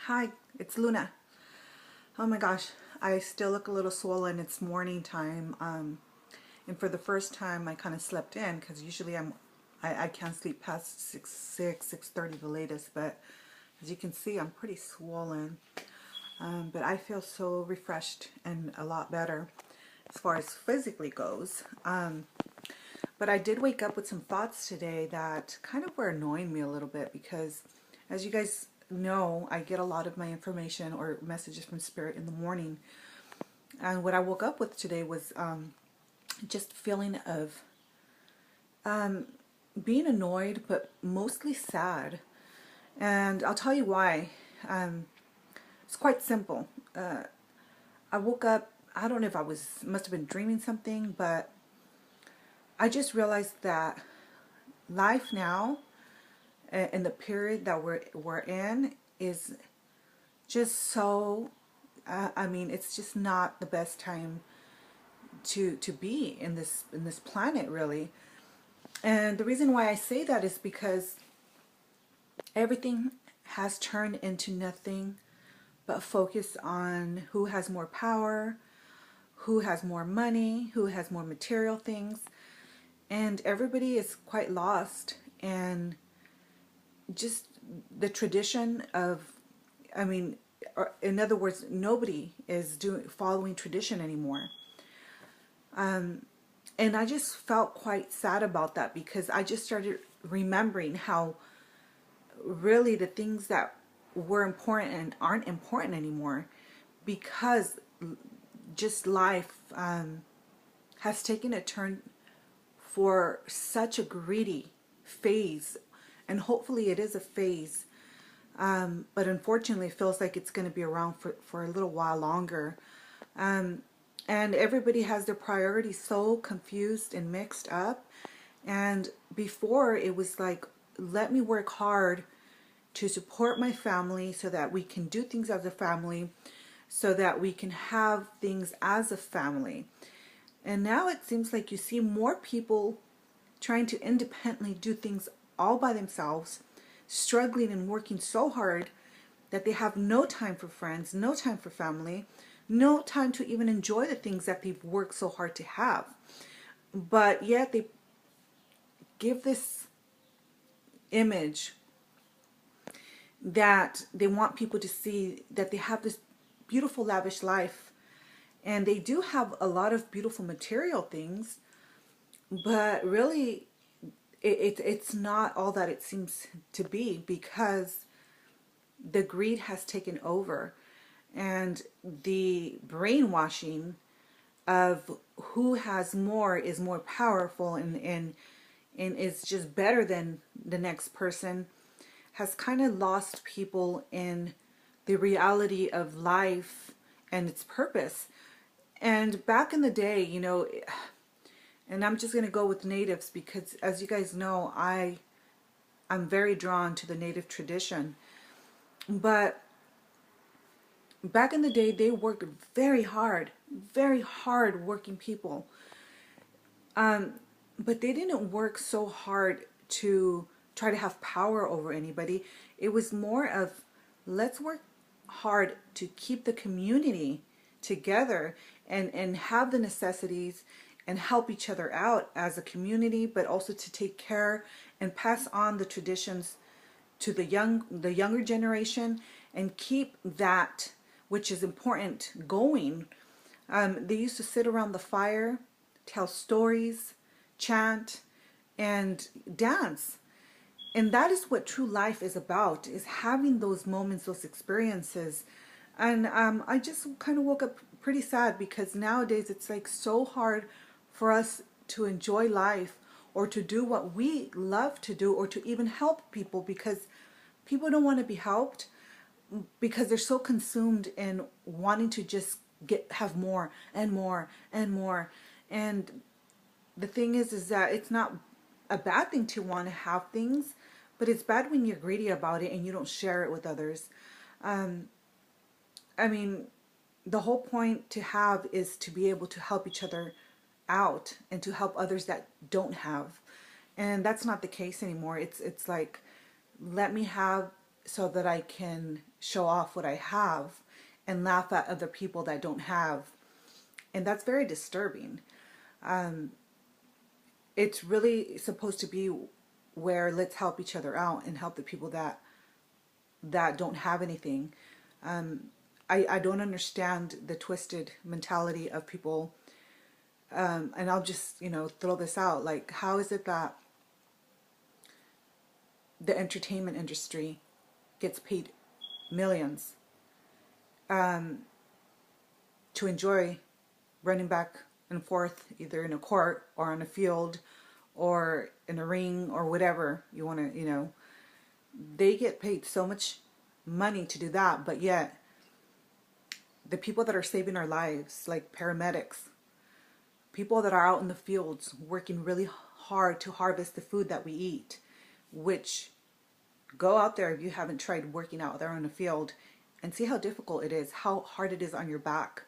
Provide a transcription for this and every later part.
Hi, it's Luna. Oh my gosh, I still look a little swollen. It's morning time. And for the first time, I kind of slept in because usually I can't sleep past 6:30 the latest. But as you can see, I'm pretty swollen. But I feel so refreshed and a lot better as far as physically goes. But I did wake up with some thoughts today that kind of were annoying me a little bit because, as you guys know, I get a lot of my information or messages from Spirit in the morning. And what I woke up with today was just a feeling of being annoyed, but mostly sad. And I'll tell you why. It's quite simple. I woke up, I don't know if must have been dreaming something, but I just realized that life now and the period that we're in is just so I mean, it's just not the best time to be in this planet, really. And the reason why I say that is because everything has turned into nothing but focus on who has more power, who has more money, who has more material things, and everybody is quite lost. And just the tradition of, I mean, or in other words, nobody is following tradition anymore. And I just felt quite sad about that because I just started remembering how really the things that were important and aren't important anymore because just life has taken a turn for such a greedy phase. And hopefully it is a phase. But unfortunately, it feels like it's going to be around for a little while longer. And everybody has their priorities so confused and mixed up. And before, it was like, let me work hard to support my family so that we can do things as a family, so that we can have things as a family. And now it seems like you see more people trying to independently do things all by themselves, struggling and working so hard that they have no time for friends, no time for family, no time to even enjoy the things that they've worked so hard to have. But yet they give this image that they want people to see that they have this beautiful, lavish life. And they do have a lot of beautiful material things, but really it's not all that it seems to be because the greed has taken over and the brainwashing of who has more is more powerful and is just better than the next person has kind of lost people in the reality of life and its purpose. And back in the day, and I'm just going to go with natives because, as you guys know, I'm very drawn to the native tradition. But back in the day, they worked very hard working people. But they didn't work so hard to try to have power over anybody. It was more of, let's work hard to keep the community together and have the necessities and help each other out as a community, but also to take care and pass on the traditions to the younger generation and keep that which is important going. They used to sit around the fire, tell stories, chant, and dance. And that is what true life is about, is having those moments, those experiences. And I just kind of woke up pretty sad because nowadays it's like so hard for us to enjoy life or to do what we love to do or to even help people because people don't want to be helped because they're so consumed in wanting to just have more and more and more. And the thing is that it's not a bad thing to want to have things, but it's bad when you're greedy about it and you don't share it with others. I mean, the whole point to have is to be able to help each other out and to help others that don't have. And that's not the case anymore. It's like, let me have so that I can show off what I have and laugh at other people that don't have. And that's very disturbing. It's really supposed to be where let's help each other out and help the people that don't have anything. I don't understand the twisted mentality of people. And I'll just, throw this out. Like, how is it that the entertainment industry gets paid millions to enjoy running back and forth either in a court or on a field or in a ring or whatever you want to, they get paid so much money to do that, but yet the people that are saving our lives, like paramedics, people that are out in the fields working really hard to harvest the food that we eat, which go out there if you haven't tried working out there in the field and see how difficult it is, how hard it is on your back.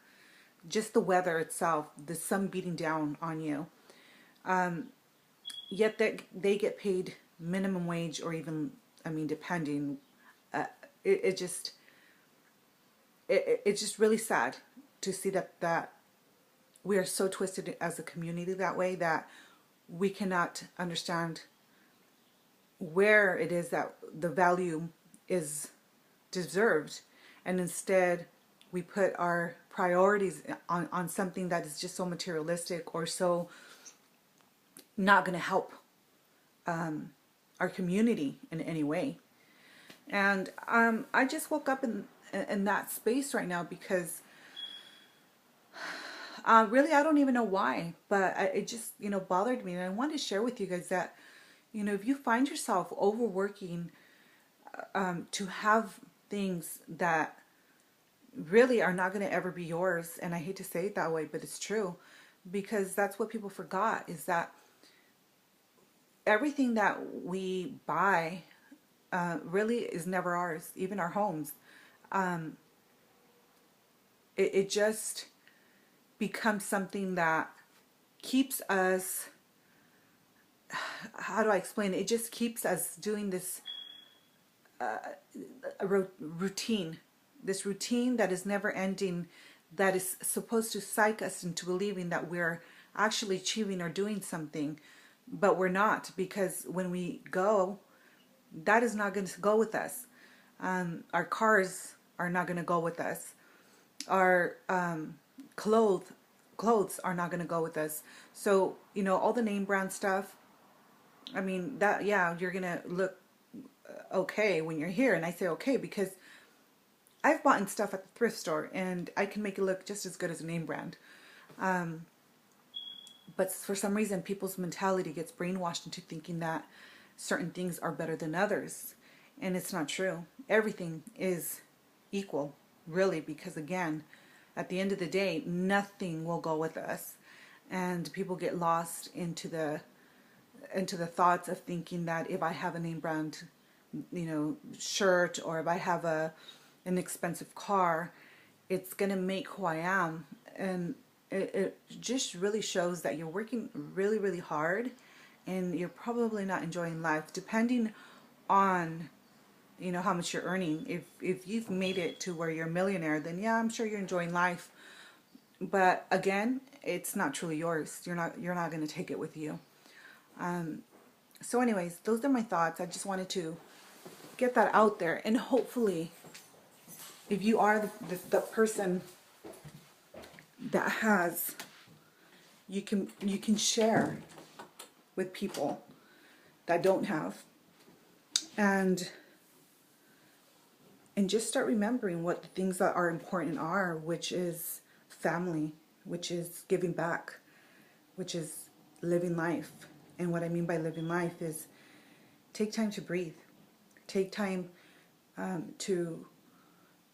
Just the weather itself, the sun beating down on you. Yet they get paid minimum wage or even, depending. It's just really sad to see that we are so twisted as a community that way that we cannot understand where it is that the value is deserved, and instead we put our priorities on something that is just so materialistic or so not going to help our community in any way. And I just woke up in that space right now because really I don't even know why, but it just bothered me, and I wanted to share with you guys that if you find yourself overworking to have things that really are not going to ever be yours, and I hate to say it that way, but it's true, because that's what people forgot, is that everything that we buy really is never ours, even our homes. It just becomes something that keeps us, how do I explain it? It just keeps us doing this routine, this routine that is never ending, that is supposed to psych us into believing that we're actually achieving or doing something, but we're not, because when we go, that is not going to go with us. Our cars are not going to go with us. Our clothes are not going to go with us. So, all the name brand stuff, that, yeah, you're going to look okay when you're here. And I say okay because I've bought stuff at the thrift store and I can make it look just as good as a name brand. But for some reason, people's mentality gets brainwashed into thinking that certain things are better than others. And it's not true. Everything is equal, really, because again, at the end of the day, nothing will go with us. And people get lost into the thoughts of thinking that if I have a name brand, shirt, or if I have an expensive car, it's gonna make who I am. And it just really shows that you're working really, really hard, and you're probably not enjoying life, depending on how much you're earning. If you've made it to where you're a millionaire, then yeah, I'm sure you're enjoying life. But again, it's not truly yours. You're not going to take it with you. So anyways, those are my thoughts. I just wanted to get that out there, and hopefully if you are the person that has, you can share with people that don't have, and just start remembering what the things that are important are, which is family, which is giving back, which is living life. And what I mean by living life is take time to breathe, take time to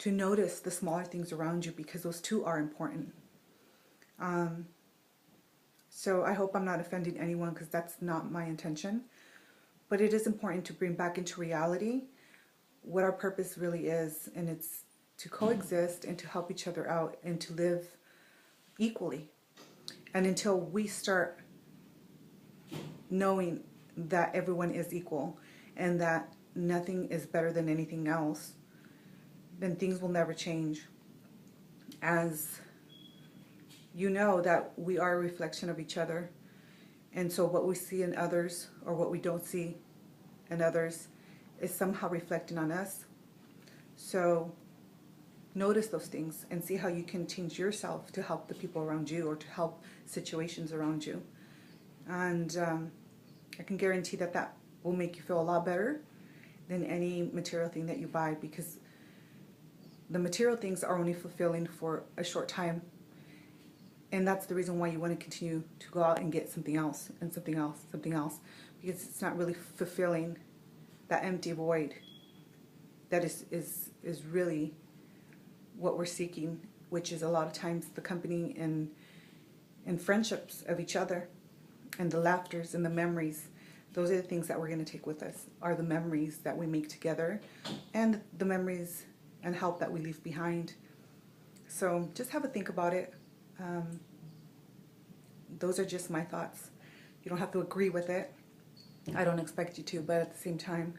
notice the smaller things around you, because those too are important. So I hope I'm not offending anyone, because that's not my intention. But it is important to bring back into reality what our purpose really is, and it's to coexist and to help each other out and to live equally. And until we start knowing that everyone is equal and that nothing is better than anything else, then things will never change. As you know, that we are a reflection of each other. And so what we see in others, or what we don't see in others, is somehow reflecting on us. So notice those things and see how you can change yourself to help the people around you, or to help situations around you. And I can guarantee that that will make you feel a lot better than any material thing that you buy, because the material things are only fulfilling for a short time. And that's the reason why you want to continue to go out and get something else and something else, something else, because it's not really fulfilling that empty void that is really what we're seeking, which is a lot of times the company and friendships of each other, and the laughters and the memories. Those are the things that we're going to take with us, are the memories that we make together, and the memories and help that we leave behind. So just have a think about it. Those are just my thoughts. You don't have to agree with it. I don't expect you to, but at the same time,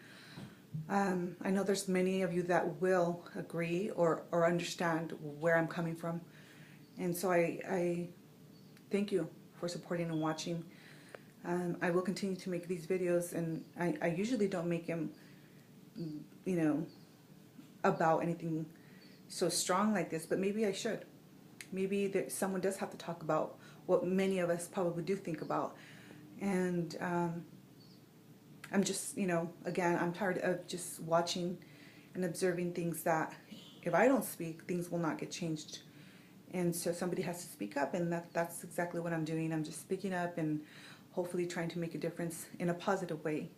I know there's many of you that will agree or understand where I'm coming from. And so I thank you for supporting and watching. I will continue to make these videos, and I usually don't make them, you know, about anything so strong like this, but maybe I should. Maybe that someone does have to talk about what many of us probably do think about. And I'm just, you know, again, I'm tired of just watching and observing things that if I don't speak, things will not get changed. And so somebody has to speak up, and that's exactly what I'm doing. I'm just speaking up and hopefully trying to make a difference in a positive way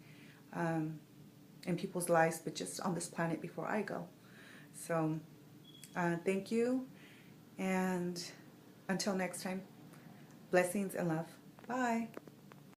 in people's lives, but just on this planet before I go. So thank you, and until next time, blessings and love. Bye.